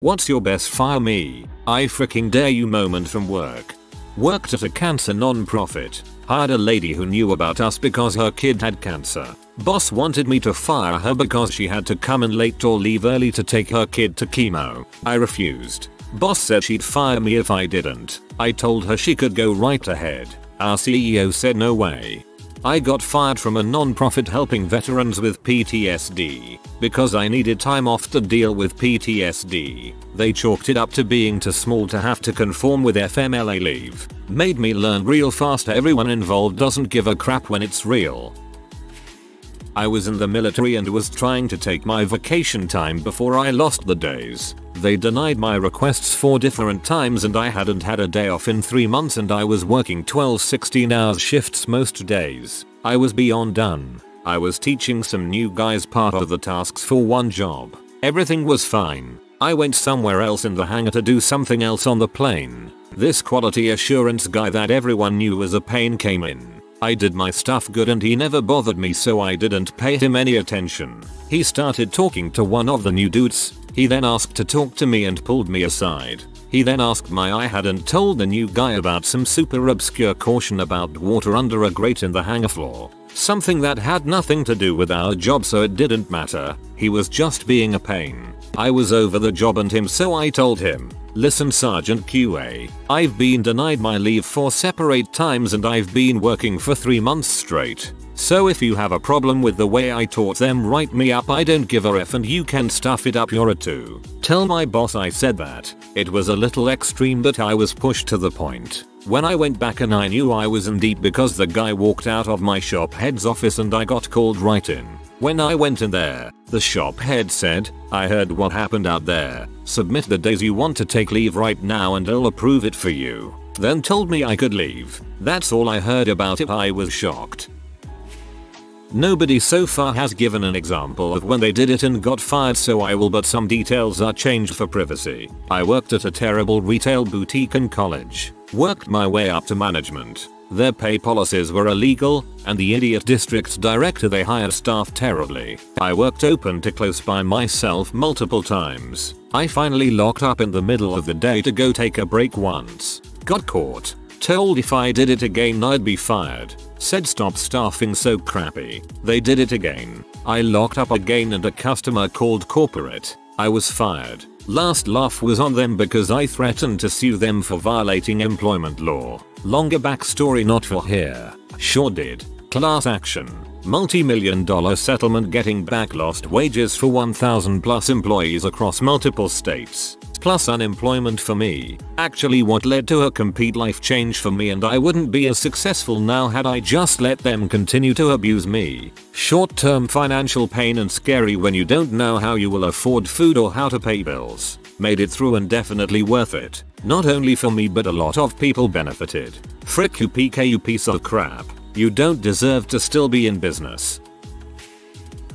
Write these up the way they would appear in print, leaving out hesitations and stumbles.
What's your best fire me? I freaking dare you moment from work. Worked at a cancer non-profit. Hired a lady who knew about us because her kid had cancer. Boss wanted me to fire her because she had to come in late or leave early to take her kid to chemo. I refused. Boss said she'd fire me if I didn't. I told her she could go right ahead. Our CEO said no way. I got fired from a non-profit helping veterans with PTSD because I needed time off to deal with PTSD. They chalked it up to being too small to have to conform with FMLA leave. Made me learn real fast everyone involved doesn't give a crap when it's real. I was in the military and was trying to take my vacation time before I lost the days. They denied my requests 4 different times and I hadn't had a day off in 3 months and I was working 12-16 hour shifts most days. I was beyond done. I was teaching some new guys part of the tasks for one job. Everything was fine. I went somewhere else in the hangar to do something else on the plane. This quality assurance guy that everyone knew was a pain came in. I did my stuff good and he never bothered me, so I didn't pay him any attention. He started talking to one of the new dudes. He then asked to talk to me and pulled me aside. He then asked me I hadn't told the new guy about some super obscure caution about water under a grate in the hangar floor. Something that had nothing to do with our job, so it didn't matter. He was just being a pain. I was over the job and him, so I told him, listen Sergeant QA, I've been denied my leave 4 separate times and I've been working for 3 months straight. So if you have a problem with the way I taught them, write me up. I don't give a f and you can stuff it up your too. Tell my boss I said that. It was a little extreme but I was pushed to the point. When I went back and I knew I was in deep because the guy walked out of my shop head's office and I got called right in. When I went in there, the shop head said, I heard what happened out there. Submit the days you want to take leave right now and I'll approve it for you. Then told me I could leave. That's all I heard about it. I was shocked. Nobody so far has given an example of when they did it and got fired, so I will, but some details are changed for privacy. I worked at a terrible retail boutique in college. Worked my way up to management. Their pay policies were illegal, and the idiot district director they hired staffed terribly. I worked open to close by myself multiple times. I finally locked up in the middle of the day to go take a break once. Got caught. Told if I did it again I'd be fired. Said stop staffing so crappy. They did it again. I locked up again and a customer called corporate. I was fired. Last laugh was on them because I threatened to sue them for violating employment law. Longer backstory not for here. Sure did. Class action. Multi-million-dollar settlement getting back lost wages for 1,000 plus employees across multiple states. Plus unemployment for me. Actually what led to a complete life change for me, and I wouldn't be as successful now had I just let them continue to abuse me. Short-term financial pain and scary when you don't know how you will afford food or how to pay bills. Made it through and definitely worth it. Not only for me but a lot of people benefited. Frick you PK, you piece of crap. You don't deserve to still be in business.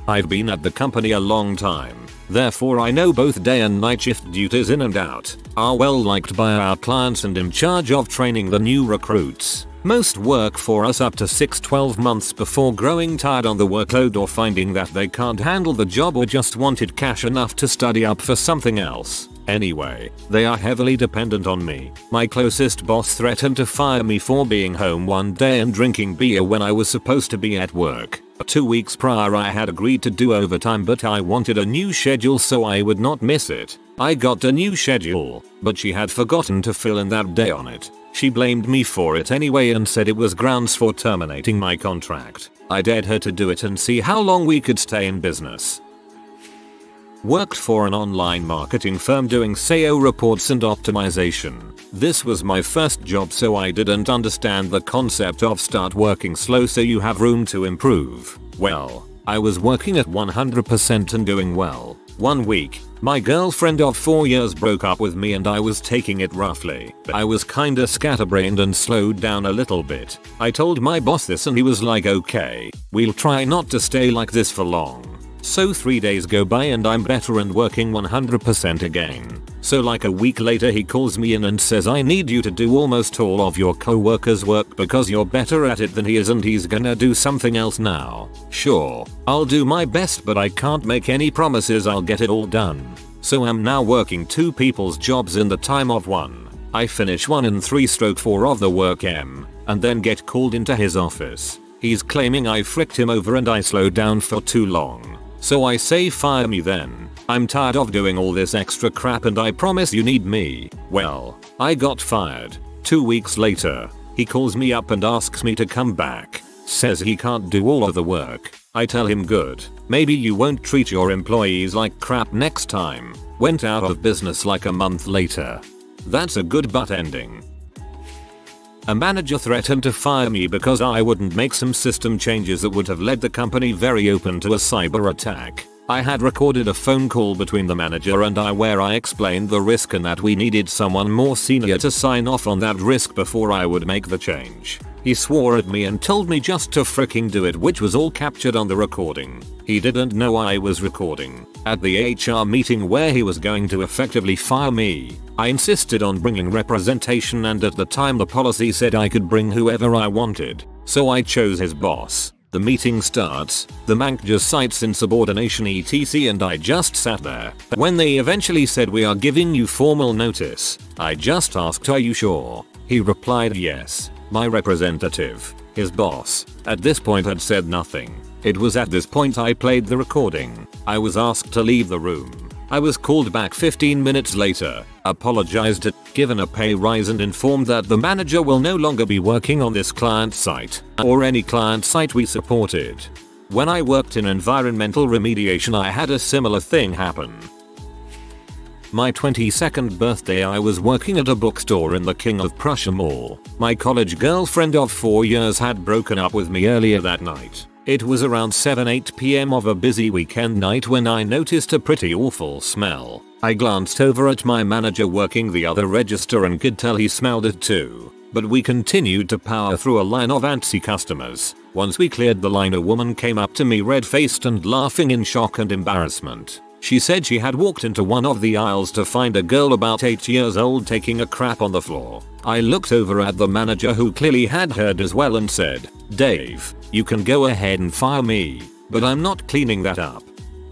I've been at the company a long time. Therefore I know both day and night shift duties in and out. Are well liked by our clients and in charge of training the new recruits. Most work for us up to 6-12 months before growing tired on the workload or finding that they can't handle the job or just wanted cash enough to study up for something else. Anyway, they are heavily dependent on me. My closest boss threatened to fire me for being home one day and drinking beer when I was supposed to be at work. 2 weeks prior I had agreed to do overtime, but I wanted a new schedule so I would not miss it. I got a new schedule, but she had forgotten to fill in that day on it. She blamed me for it anyway and said it was grounds for terminating my contract. I dared her to do it and see how long we could stay in business. Worked for an online marketing firm doing SEO reports and optimization. This was my first job, so I didn't understand the concept of start working slow so you have room to improve. Well, I was working at 100% and doing well. 1 week, my girlfriend of 4 years broke up with me and I was taking it roughly. I was kinda scatterbrained and slowed down a little bit. I told my boss this and he was like, okay, we'll try not to stay like this for long. So 3 days go by and I'm better and working 100% again. So like a week later he calls me in and says, I need you to do almost all of your co-workers' work because you're better at it than he is and he's gonna do something else now. Sure, I'll do my best but I can't make any promises I'll get it all done. So I'm now working 2 people's jobs in the time of one. I finish one in 3/4 of the work and then get called into his office. He's claiming I fricked him over and I slowed down for too long. So I say fire me then. I'm tired of doing all this extra crap and I promise you need me. Well, I got fired. 2 weeks later, he calls me up and asks me to come back. Says he can't do all of the work. I tell him good. Maybe you won't treat your employees like crap next time. Went out of business like a month later. That's a good butt ending. A manager threatened to fire me because I wouldn't make some system changes that would have led the company very open to a cyber attack. I had recorded a phone call between the manager and I where I explained the risk and that we needed someone more senior to sign off on that risk before I would make the change. He swore at me and told me just to freaking do it, which was all captured on the recording. He didn't know I was recording. At the HR meeting where he was going to effectively fire me, I insisted on bringing representation and at the time the policy said I could bring whoever I wanted. So I chose his boss. The meeting starts, the manager cites insubordination etc and I just sat there. When they eventually said we are giving you formal notice, I just asked are you sure? He replied yes. My representative, his boss, at this point had said nothing. It was at this point I played the recording. I was asked to leave the room. I was called back 15 minutes later, apologized, given a pay rise and informed that the manager will no longer be working on this client site or any client site we supported. When I worked in environmental remediation I had a similar thing happen. My 22nd birthday I was working at a bookstore in the King of Prussia Mall. My college girlfriend of 4 years had broken up with me earlier that night. It was around 7-8 PM of a busy weekend night when I noticed a pretty awful smell. I glanced over at my manager working the other register and could tell he smelled it too. But we continued to power through a line of antsy customers. Once we cleared the line a woman came up to me red-faced and laughing in shock and embarrassment. She said she had walked into one of the aisles to find a girl about 8 years old taking a crap on the floor. I looked over at the manager who clearly had heard as well and said, "Dave, you can go ahead and fire me, but I'm not cleaning that up.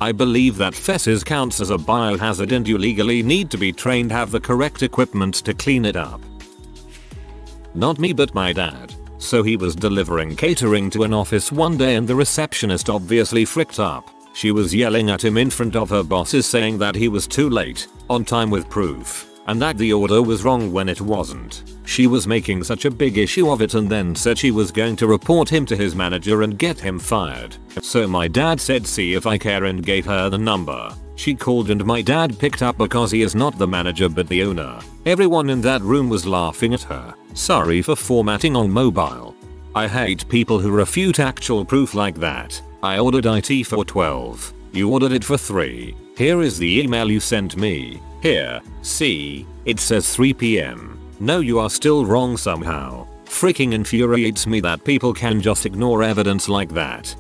I believe that feces counts as a biohazard and you legally need to be trained, have the correct equipment to clean it up." Not me but my dad. So he was delivering catering to an office one day and the receptionist obviously fricked up. She was yelling at him in front of her bosses saying that he was too late, on time with proof, and that the order was wrong when it wasn't. She was making such a big issue of it and then said she was going to report him to his manager and get him fired. So my dad said see if I care and gave her the number. She called and my dad picked up because he is not the manager but the owner. Everyone in that room was laughing at her. Sorry for formatting on mobile. I hate people who refute actual proof like that. I ordered IT for 12. You ordered it for 3. Here is the email you sent me. Here, see, it says 3 PM. No, you are still wrong somehow. Freaking infuriates me that people can just ignore evidence like that.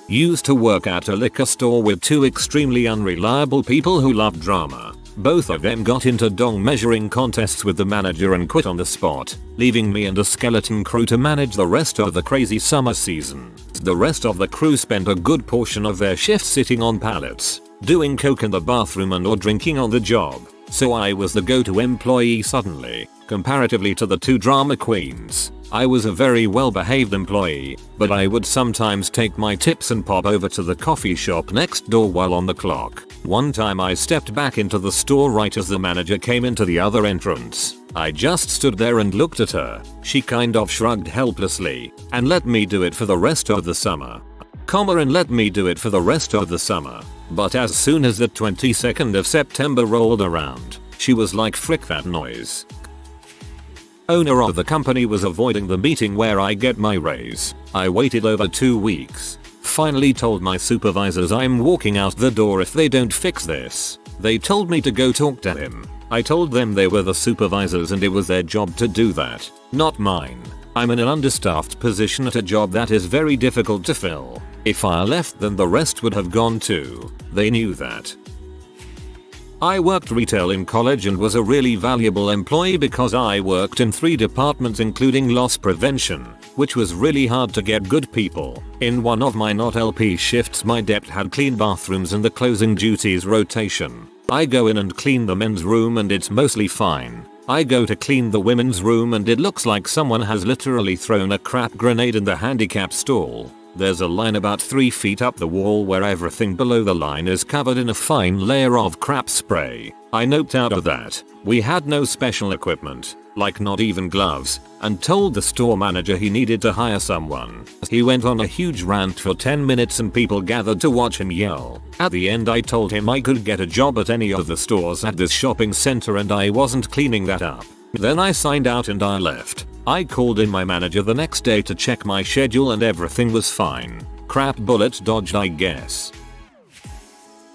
Used to work at a liquor store with 2 extremely unreliable people who love drama. Both of them got into dong measuring contests with the manager and quit on the spot, leaving me and a skeleton crew to manage the rest of the crazy summer season. The rest of the crew spent a good portion of their shift sitting on pallets, doing coke in the bathroom and or drinking on the job. So I was the go-to employee suddenly, comparatively to the 2 drama queens. I was a very well-behaved employee, but I would sometimes take my tips and pop over to the coffee shop next door while on the clock. One time I stepped back into the store right as the manager came into the other entrance. I just stood there and looked at her. She kind of shrugged helplessly and let me do it for the rest of the summer. But as soon as the 22nd of September rolled around, she was like, frick that noise. Owner of the company was avoiding the meeting where I get my raise. I waited over 2 weeks. Finally told my supervisors I'm walking out the door if they don't fix this. They told me to go talk to him. I told them they were the supervisors and it was their job to do that, not mine. I'm in an understaffed position at a job that is very difficult to fill. If I left then the rest would have gone too. They knew that. I worked retail in college and was a really valuable employee because I worked in 3 departments including loss prevention, which was really hard to get good people. In one of my not LP shifts my dept had clean bathrooms and the closing duties rotation. I go in and clean the men's room and it's mostly fine. I go to clean the women's room and it looks like someone has literally thrown a crap grenade in the handicap stall. There's a line about 3 feet up the wall where everything below the line is covered in a fine layer of crap spray. I noped out of that. We had no special equipment, like not even gloves, and told the store manager he needed to hire someone. He went on a huge rant for 10 minutes and people gathered to watch him yell. At the end I told him I could get a job at any of the stores at this shopping center and I wasn't cleaning that up. Then I signed out and I left. I called in my manager the next day to check my schedule and everything was fine. Crap, bullet dodged I guess.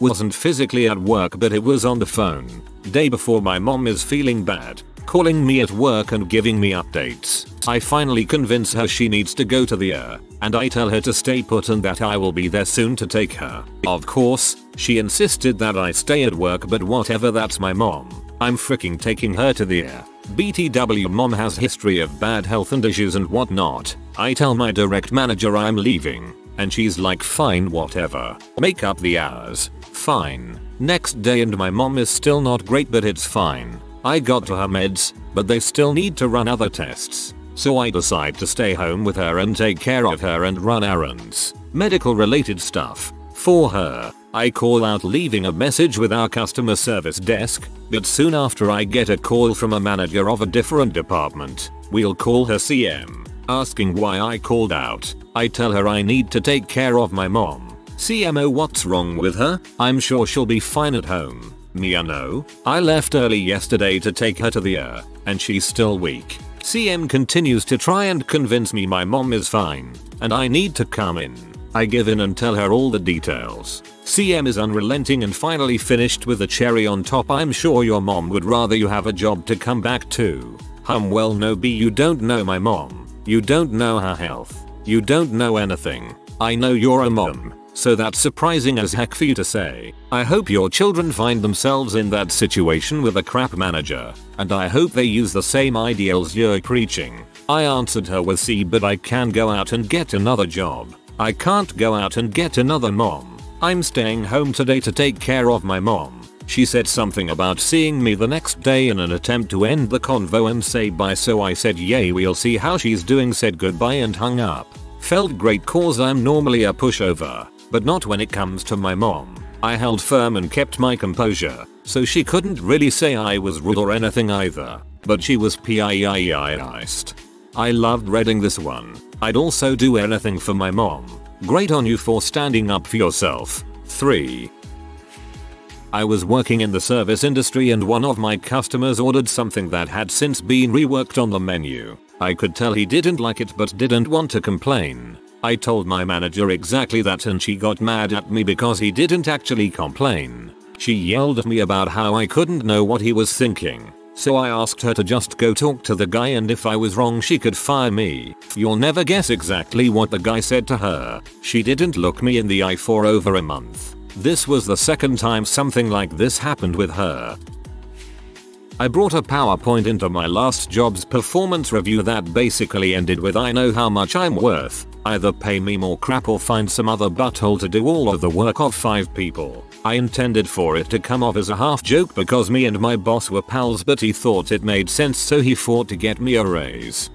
Wasn't physically at work but it was on the phone. Day before my mom is feeling bad, calling me at work and giving me updates. I finally convince her she needs to go to the ER, and I tell her to stay put and that I will be there soon to take her. Of course, she insisted that I stay at work but whatever, that's my mom. I'm freaking taking her to the ER. BTW, mom has history of bad health and issues and whatnot. I tell my direct manager I'm leaving, and she's like fine whatever. Make up the hours. Fine. Next day and my mom is still not great but it's fine. I got to her meds, but they still need to run other tests. So I decide to stay home with her and take care of her and run errands. Medical related stuff. For her. I call out leaving a message with our customer service desk, but soon after I get a call from a manager of a different department. We'll call her CM, asking why I called out. I tell her I need to take care of my mom. CMO, what's wrong with her? I'm sure she'll be fine at home. Mia, no. I left early yesterday to take her to the ER, and she's still weak. CM continues to try and convince me my mom is fine, and I need to come in. I give in and tell her all the details. CM is unrelenting and finally finished with a cherry on top. I'm sure your mom would rather you have a job to come back to. Well no B, you don't know my mom. You don't know her health. You don't know anything. I know you're a mom, so that's surprising as heck for you to say. I hope your children find themselves in that situation with a crap manager, and I hope they use the same ideals you're preaching. I answered her with C, but I can go out and get another job. I can't go out and get another mom. I'm staying home today to take care of my mom. She said something about seeing me the next day in an attempt to end the convo and say bye, so I said yay, we'll see how she's doing, said goodbye and hung up. Felt great cause I'm normally a pushover, but not when it comes to my mom. I held firm and kept my composure, so she couldn't really say I was rude or anything either, but she was pissed. I loved reading this one. I'd also do anything for my mom. Great on you for standing up for yourself. 3. I was working in the service industry and one of my customers ordered something that had since been reworked on the menu. I could tell he didn't like it but didn't want to complain. I told my manager exactly that and she got mad at me because he didn't actually complain. She yelled at me about how I couldn't know what he was thinking. So I asked her to just go talk to the guy and if I was wrong she could fire me. You'll never guess exactly what the guy said to her. She didn't look me in the eye for over a month. This was the second time something like this happened with her. I brought a PowerPoint into my last job's performance review that basically ended with I know how much I'm worth. Either pay me more crap or find some other butthole to do all of the work of 5 people. I intended for it to come off as a half joke because me and my boss were pals, but he thought it made sense so he fought to get me a raise.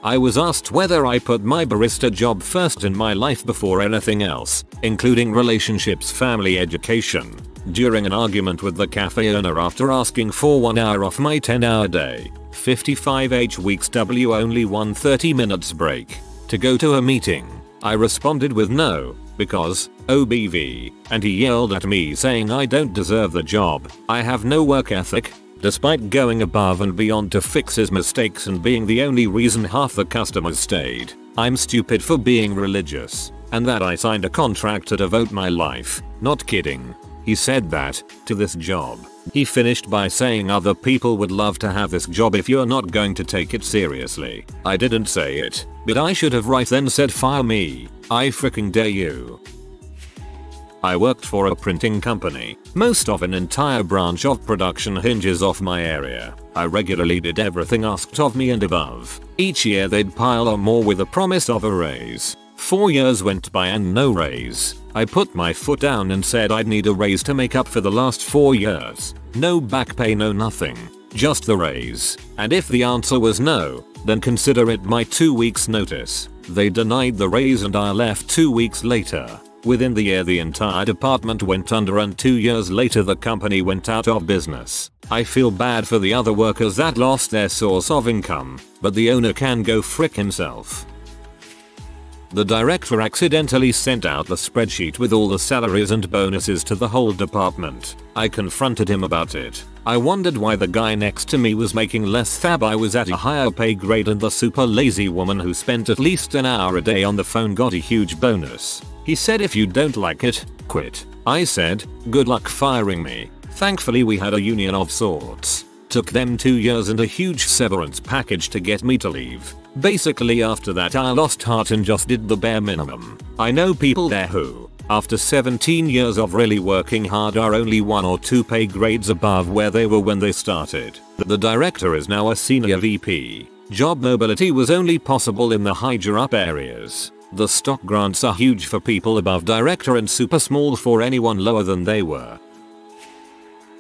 I was asked whether I put my barista job first in my life before anything else, including relationships, family, education, during an argument with the cafe owner after asking for 1 hour off my 10-hour day, 55h weeks W, only 1 30 minutes break, to go to a meeting. I responded with no, because, OBV, and he yelled at me saying I don't deserve the job, I have no work ethic, despite going above and beyond to fix his mistakes and being the only reason half the customers stayed. I'm stupid for being religious, and that I signed a contract to devote my life. Not kidding. He said that, to this job. He finished by saying other people would love to have this job if you're not going to take it seriously. I didn't say it, but I should have right then said fire me. I freaking dare you. I worked for a printing company. Most of an entire branch of production hinges off my area. I regularly did everything asked of me and above. Each year they'd pile on more with the promise of a raise. 4 years went by and no raise. I put my foot down and said I'd need a raise to make up for the last 4 years. No back pay, no nothing. Just the raise. And if the answer was no, then consider it my 2 weeks notice. They denied the raise and I left 2 weeks later. Within the year the entire department went under and 2 years later the company went out of business. I feel bad for the other workers that lost their source of income, but the owner can go frick himself. The director accidentally sent out the spreadsheet with all the salaries and bonuses to the whole department. I confronted him about it. I wondered why the guy next to me was making less fab. I was at a higher pay grade and the super lazy woman who spent at least an hour a day on the phone got a huge bonus. He said if you don't like it, quit. I said, good luck firing me. Thankfully we had a union of sorts. Took them 2 years and a huge severance package to get me to leave. Basically after that I lost heart and just did the bare minimum. I know people there who, after 17 years of really working hard, are only 1 or 2 pay grades above where they were when they started. The director is now a senior VP. Job mobility was only possible in the higher up areas. The stock grants are huge for people above director and super small for anyone lower than they were.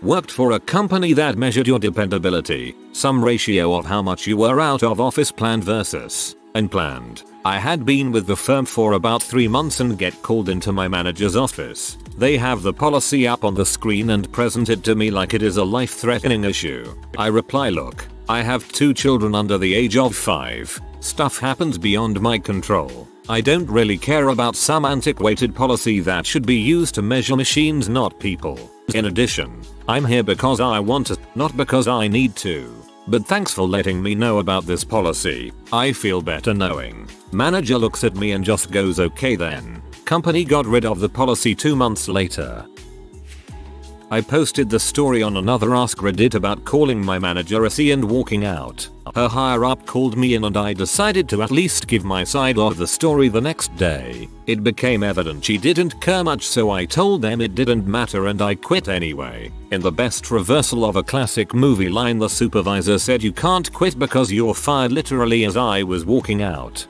Worked for a company that measured your dependability, some ratio of how much you were out of office planned versus unplanned. I had been with the firm for about 3 months and get called into my manager's office. They have the policy up on the screen and present it to me like it is a life-threatening issue. I reply, look, I have 2 children under the age of 5. Stuff happens beyond my control. I don't really care about some antiquated policy that should be used to measure machines, not people. In addition, I'm here because I want to, not because I need to. But thanks for letting me know about this policy. I feel better knowing. Manager looks at me and just goes okay then. Company got rid of the policy 2 months later. I posted the story on another AskReddit about calling my manager a C and walking out. Her higher up called me in and I decided to at least give my side of the story the next day. It became evident she didn't care much, so I told them it didn't matter and I quit anyway. In the best reversal of a classic movie line, the supervisor said you can't quit because you're fired, literally as I was walking out.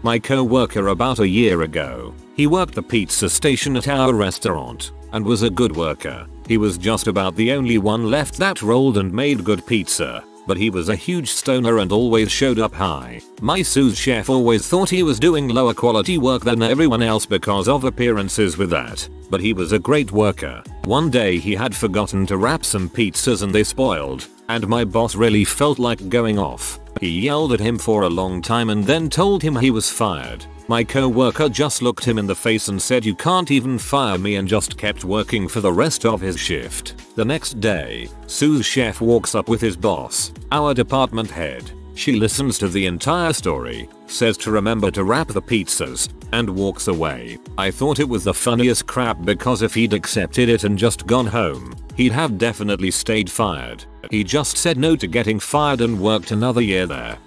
My co-worker about a year ago. He worked the pizza station at our restaurant and was a good worker. He was just about the only one left that rolled and made good pizza, but he was a huge stoner and always showed up high. My sous chef always thought he was doing lower quality work than everyone else because of appearances with that, but he was a great worker. One day he had forgotten to wrap some pizzas and they spoiled, and my boss really felt like going off. He yelled at him for a long time and then told him he was fired. My co-worker just looked him in the face and said you can't even fire me, and just kept working for the rest of his shift. The next day, sous chef walks up with his boss, our department head. She listens to the entire story, says to remember to wrap the pizzas, and walks away. I thought it was the funniest crap because if he'd accepted it and just gone home, he'd have definitely stayed fired. He just said no to getting fired and worked another year there.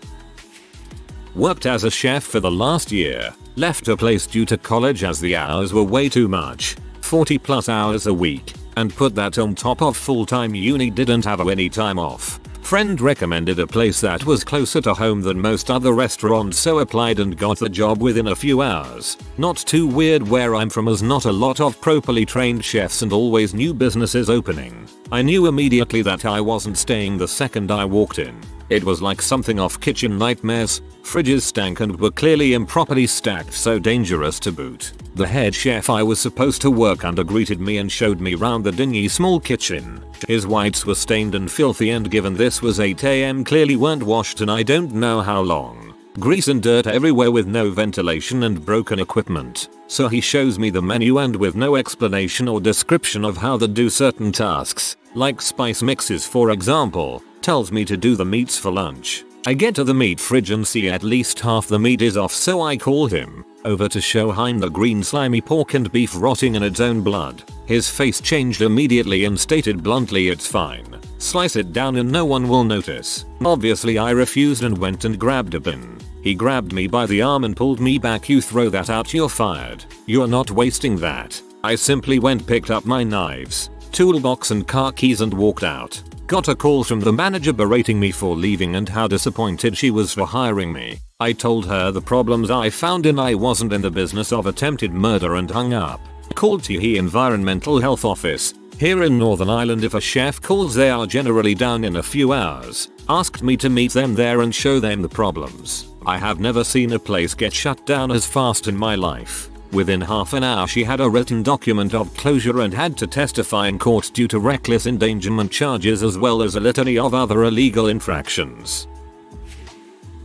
Worked as a chef for the last year. Left a place due to college as the hours were way too much, 40+ hours a week, and put that on top of full-time uni, didn't have any time off. Friend recommended a place that was closer to home than most other restaurants, so applied and got the job within a few hours. Not too weird where I'm from, as not a lot of properly trained chefs and always new businesses opening. I knew immediately that I wasn't staying the second I walked in. It was like something off Kitchen Nightmares. Fridges stank and were clearly improperly stacked, so dangerous to boot. The head chef I was supposed to work under greeted me and showed me round the dingy small kitchen. His whites were stained and filthy, and given this was 8 AM clearly weren't washed in I don't know how long. Grease and dirt everywhere with no ventilation and broken equipment. So he shows me the menu and with no explanation or description of how to do certain tasks, like spice mixes for example, tells me to do the meats for lunch. I get to the meat fridge and see at least half the meat is off, so I call him over to show Hein the green slimy pork and beef rotting in its own blood. His face changed immediately and stated bluntly it's fine. Slice it down and no one will notice. Obviously I refused and went and grabbed a bin. He grabbed me by the arm and pulled me back. You throw that out, you're fired. You're not wasting that. I simply went, picked up my knives, toolbox and car keys and walked out. Got a call from the manager berating me for leaving and how disappointed she was for hiring me. I told her the problems I found and I wasn't in the business of attempted murder and hung up. Called THE Environmental Health Office. Here in Northern Ireland, if a chef calls, they are generally down in a few hours. Asked me to meet them there and show them the problems. I have never seen a place get shut down as fast in my life. Within half an hour she had a written document of closure and had to testify in court due to reckless endangerment charges as well as a litany of other illegal infractions.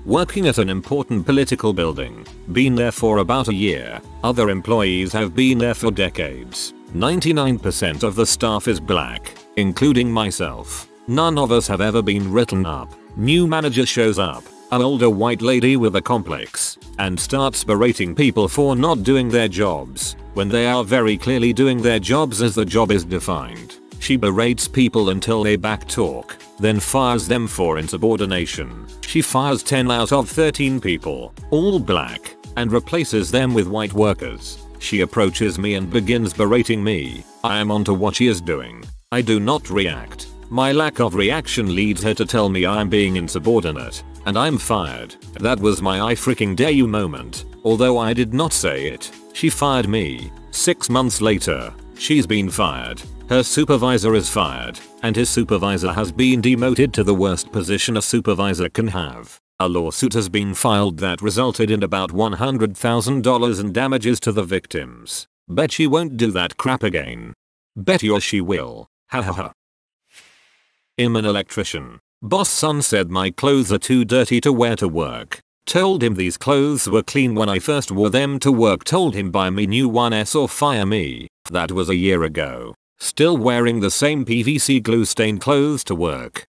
Working at an important political building. Been there for about a year. Other employees have been there for decades. 99% of the staff is black, including myself. None of us have ever been written up. New manager shows up, an older white lady with a complex, and starts berating people for not doing their jobs, when they are very clearly doing their jobs as the job is defined. She berates people until they backtalk, then fires them for insubordination. She fires 10 out of 13 people, all black, and replaces them with white workers. She approaches me and begins berating me. I am onto what she is doing. I do not react. My lack of reaction leads her to tell me I'm being insubordinate, and I'm fired. That was my I freaking dare you moment, although I did not say it. She fired me. 6 months later, she's been fired. Her supervisor is fired, and his supervisor has been demoted to the worst position a supervisor can have. A lawsuit has been filed that resulted in about $100,000 in damages to the victims. Bet she won't do that crap again. Bet you she will. Ha ha ha. I'm an electrician. Boss son said my clothes are too dirty to wear to work. Told him these clothes were clean when I first wore them to work. Told him buy me new ones or fire me. That was a year ago. Still wearing the same PVC glue stained clothes to work.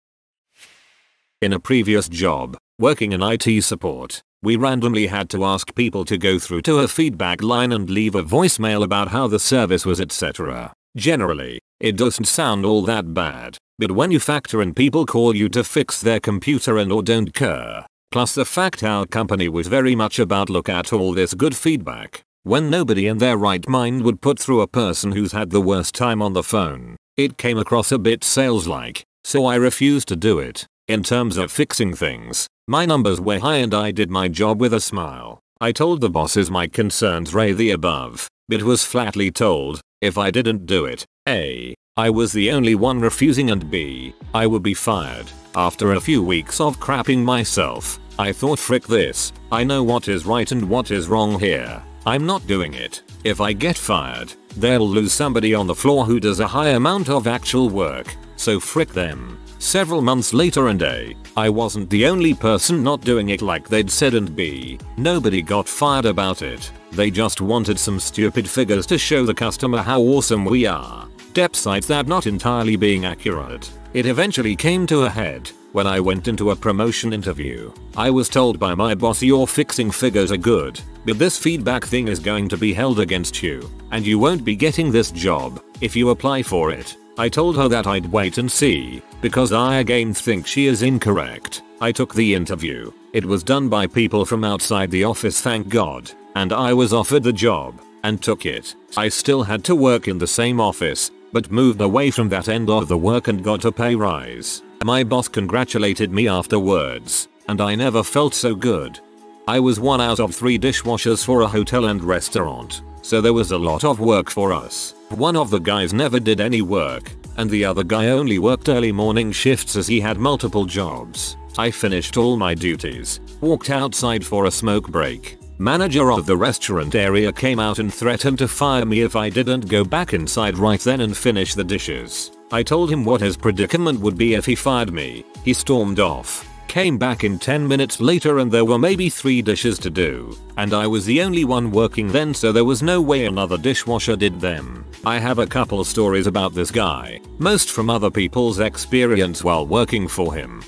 In a previous job, working in IT support, we randomly had to ask people to go through to a feedback line and leave a voicemail about how the service was, etc. Generally, it doesn't sound all that bad, but when you factor in people call you to fix their computer and or don't care, plus the fact our company was very much about look at all this good feedback, when nobody in their right mind would put through a person who's had the worst time on the phone, it came across a bit sales-like, so I refused to do it. In terms of fixing things, my numbers were high and I did my job with a smile. I told the bosses my concerns ray the above, but was flatly told, if I didn't do it, A, I was the only one refusing and B, I would be fired. After a few weeks of crapping myself, I thought frick this, I know what is right and what is wrong here. I'm not doing it. If I get fired, they'll lose somebody on the floor who does a high amount of actual work, so frick them. Several months later and A, I wasn't the only person not doing it like they'd said and B, nobody got fired about it. They just wanted some stupid figures to show the customer how awesome we are. Besides that not entirely being accurate, it eventually came to a head when I went into a promotion interview. I was told by my boss your fixing figures are good, but this feedback thing is going to be held against you, and you won't be getting this job if you apply for it. I told her that I'd wait and see, because I again think she is incorrect. I took the interview. It was done by people from outside the office, thank God, and I was offered the job, and took it. I still had to work in the same office, but moved away from that end of the work and got a pay rise. My boss congratulated me afterwards, and I never felt so good. I was 1 out of 3 dishwashers for a hotel and restaurant, so there was a lot of work for us. One of the guys never did any work, and the other guy only worked early morning shifts as he had multiple jobs. I finished all my duties, walked outside for a smoke break. Manager of the restaurant area came out and threatened to fire me if I didn't go back inside right then and finish the dishes. I told him what his predicament would be if he fired me. He stormed off. Came back in 10 minutes later and there were maybe 3 dishes to do, and I was the only one working then, so there was no way another dishwasher did them. I have a couple stories about this guy, most from other people's experience while working for him.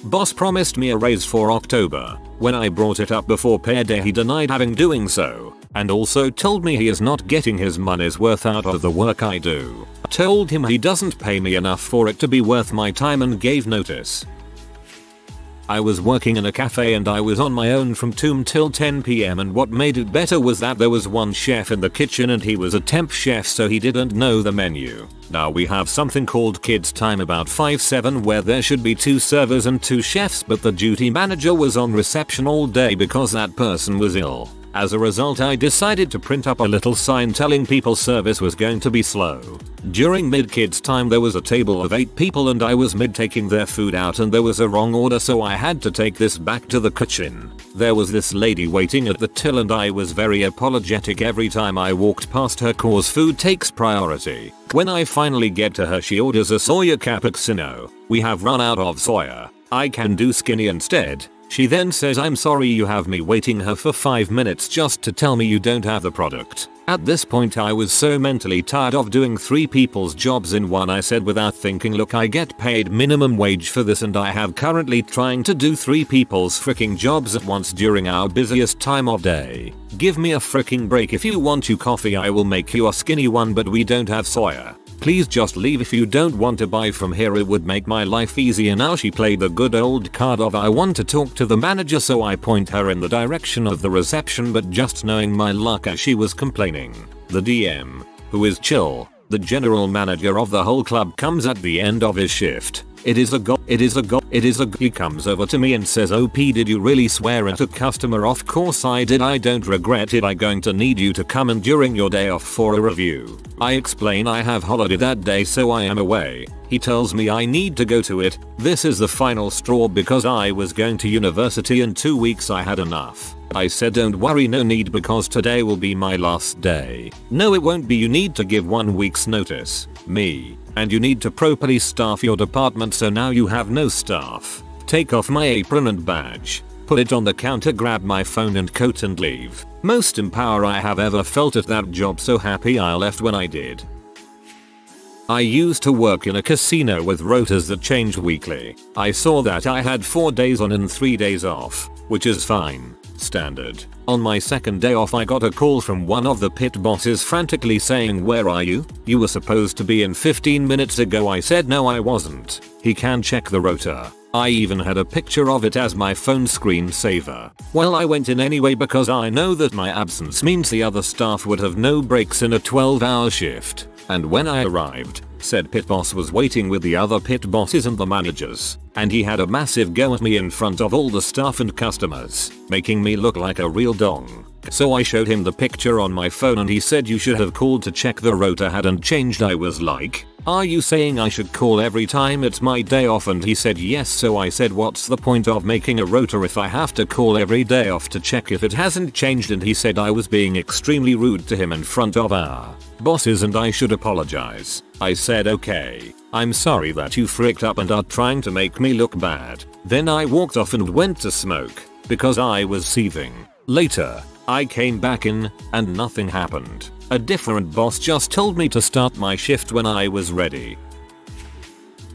Boss promised me a raise for October. When I brought it up before payday he denied having doing so. and also told me he is not getting his money's worth out of the work I do. Told him he doesn't pay me enough for it to be worth my time and gave notice. I was working in a cafe and I was on my own from 2 till 10 PM, and what made it better was that there was one chef in the kitchen and he was a temp chef, so he didn't know the menu. Now we have something called kids time about 5-7 where there should be 2 servers and 2 chefs, but the duty manager was on reception all day because that person was ill. As a result, I decided to print up a little sign telling people service was going to be slow. During mid-kids time there was a table of 8 people and I was mid taking their food out and there was a wrong order, so I had to take this back to the kitchen. There was this lady waiting at the till and I was very apologetic every time I walked past her cause food takes priority. When I finally get to her, she orders a soya cappuccino. We have run out of soya. I can do skinny instead. She then says, "I'm sorry you have me waiting her for 5 minutes just to tell me you don't have the product." At this point I was so mentally tired of doing 3 people's jobs in one, I said without thinking, "Look, I get paid minimum wage for this and I have currently trying to do 3 people's freaking jobs at once during our busiest time of day. Give me a freaking break. If you want your coffee I will make you a skinny one, but we don't have soya. Please just leave if you don't want to buy from here, it would make my life easier." Now she played the good old card of I want to talk to the manager, so I point her in the direction of the reception, but just knowing my luck as she was complaining. The DM, who is chill, the general manager of the whole club, comes at the end of his shift. It is a go. He comes over to me and says, "OP, did you really swear at a customer?" "Of course I did. I don't regret it. I'm going to need you to come in during your day off for a review." I explain I have holiday that day so I am away. He tells me I need to go to it. This is the final straw because I was going to university in 2 weeks. I had enough. I said, "Don't worry, no need, because today will be my last day." "No, it won't be. You need to give 1 week's notice." "Me. And you need to properly staff your department, so now you have no staff." Take off my apron and badge, put it on the counter, grab my phone and coat and leave. Most empowered I have ever felt at that job, so happy I left when I did. I used to work in a casino with rotas that changed weekly. I saw that I had 4 days on and 3 days off, which is fine. Standard. On my second day off I got a call from one of the pit bosses frantically saying, "Where are you? You were supposed to be in 15 minutes ago." I said no, I wasn't. He can check the rota. I even had a picture of it as my phone screensaver. Well, I went in anyway because I know that my absence means the other staff would have no breaks in a 12-hour shift. And when I arrived, said pit boss was waiting with the other pit bosses and the managers, and he had a massive go at me in front of all the staff and customers, making me look like a real dong. So I showed him the picture on my phone and he said, "You should have called to check the rota hadn't changed." I was like, "Are you saying I should call every time it's my day off?" And he said yes. So I said, "What's the point of making a rota if I have to call every day off to check if it hasn't changed?" And he said I was being extremely rude to him in front of our bosses and I should apologize. I said, "Okay, I'm sorry that you freaked up and are trying to make me look bad." Then I walked off and went to smoke because I was seething. Later, I came back in and nothing happened. A different boss just told me to start my shift when I was ready.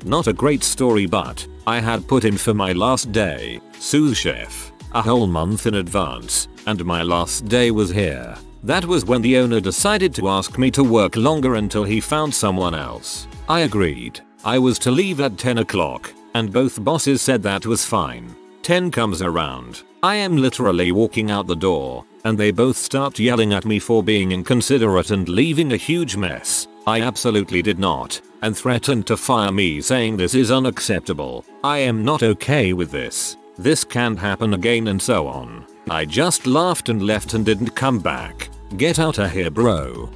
Not a great story, but I had put in for my last day, sous chef, a whole month in advance, and my last day was here. That was when the owner decided to ask me to work longer until he found someone else. I agreed. I was to leave at 10 o'clock, and both bosses said that was fine. 10 comes around. I am literally walking out the door, and they both start yelling at me for being inconsiderate and leaving a huge mess. I absolutely did not, and threatened to fire me, saying this is unacceptable. I am not okay with this. This can't happen again, and so on. I just laughed and left and didn't come back. Get out of here, bro.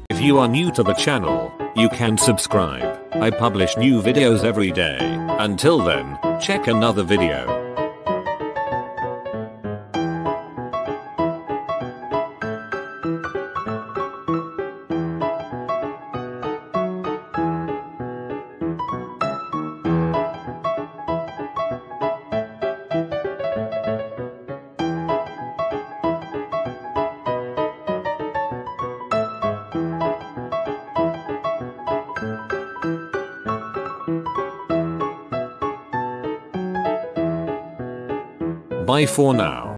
If you are new to the channel, you can subscribe. I publish new videos every day. Until then, check another video. Bye for now.